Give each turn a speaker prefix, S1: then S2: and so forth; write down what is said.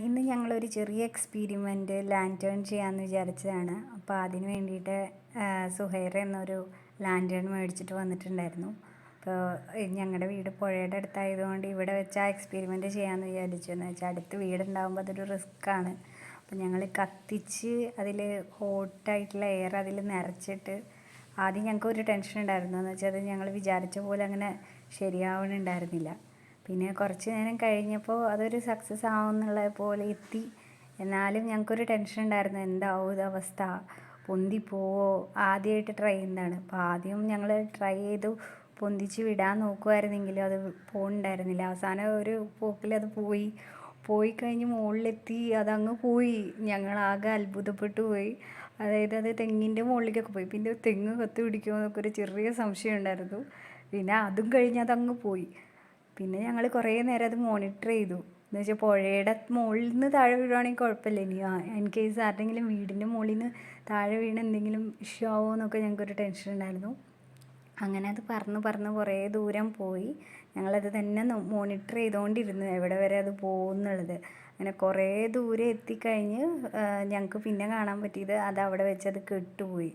S1: ഇന്ന് ഞങ്ങളൊരു ചെറിയ എക്സ്പെരിമെൻറ്റ് ലാൻറ്റേൺ ചെയ്യാമെന്ന് വിചാരിച്ചതാണ്. അപ്പോൾ അതിന് വേണ്ടിയിട്ട് സുഹൈർ എന്നൊരു ലാൻറ്റേൺ മേടിച്ചിട്ട് വന്നിട്ടുണ്ടായിരുന്നു. അപ്പോൾ ഞങ്ങളുടെ വീട് പുഴയുടെ അടുത്തായതുകൊണ്ട് ഇവിടെ വെച്ച് ആ എക്സ്പെരിമെൻറ്റ് ചെയ്യാമെന്ന് വിചാരിച്ചു. എന്ന് വെച്ചാൽ അടുത്ത് വീടുണ്ടാകുമ്പോൾ അതൊരു റിസ്ക്കാണ്. അപ്പോൾ ഞങ്ങൾ കത്തിച്ച് അതിൽ ഹോട്ടായിട്ടുള്ള എയർ അതിൽ നിറച്ചിട്ട് ആദ്യം ഞങ്ങൾക്ക് ഒരു ടെൻഷൻ ഉണ്ടായിരുന്നു. എന്ന് വെച്ചാൽ അത് ഞങ്ങൾ വിചാരിച്ച പോലെ അങ്ങനെ ശരിയാവണുണ്ടായിരുന്നില്ല. പിന്നെ കുറച്ച് നേരം കഴിഞ്ഞപ്പോൾ അതൊരു സക്സസ് ആവുമെന്നുള്ള പോലെ എത്തി. എന്നാലും ഞങ്ങൾക്കൊരു ടെൻഷൻ ഉണ്ടായിരുന്നു, എന്താവും ഇതവസ്ഥ, പൊന്തിപ്പോവോ. ആദ്യമായിട്ട് ട്രൈ ചെയ്യുന്നതാണ്. അപ്പോൾ ആദ്യം ഞങ്ങൾ ട്രൈ ചെയ്തു പൊന്തിച്ച് വിടാൻ നോക്കുമായിരുന്നെങ്കിലും അത് പോകുന്നുണ്ടായിരുന്നില്ല. അവസാനം ഒരു പോക്കിൽ അത് പോയി കഴിഞ്ഞ് മുകളിലെത്തി അതങ്ങ് പോയി. ഞങ്ങളാകെ അത്ഭുതപ്പെട്ടു പോയി. അതായത് അത് തെങ്ങിൻ്റെ മുകളിലേക്കൊക്കെ പോയി. പിന്നെ തെങ്ങ് കത്തി പിടിക്കുമോ എന്നൊക്കെ ഒരു ചെറിയ സംശയം ഉണ്ടായിരുന്നു. പിന്നെ അതും കഴിഞ്ഞ് അതങ്ങ് പോയി. പിന്നെ ഞങ്ങൾ കുറേ നേരം അത് മോണിറ്റർ ചെയ്തു. എന്ന് വെച്ചാൽ പുഴയുടെ മുകളിൽ നിന്ന് താഴെ വീഴുവാണെങ്കിൽ കുഴപ്പമില്ല. ഇനി ഇൻ കേസ് ആരുടെയെങ്കിലും വീടിൻ്റെ മുകളിൽ നിന്ന് താഴെ വീണ് എന്തെങ്കിലും ഇഷ്യൂ ആവുമോ എന്നൊക്കെ ഞങ്ങൾക്കൊരു ടെൻഷൻ ഉണ്ടായിരുന്നു. അങ്ങനെ അത് പറന്ന് കുറേ ദൂരം പോയി. ഞങ്ങളത് തന്നെ മോണിറ്റർ ചെയ്തുകൊണ്ടിരുന്നു എവിടെ വരെ അത് പോകും എന്നുള്ളത്. അങ്ങനെ കുറേ ദൂരെ എത്തിക്കഴിഞ്ഞ് ഞങ്ങൾക്ക് പിന്നെ കാണാൻ പറ്റിയത് അത് അവിടെ വെച്ച് അത് കെട്ടുപോയി.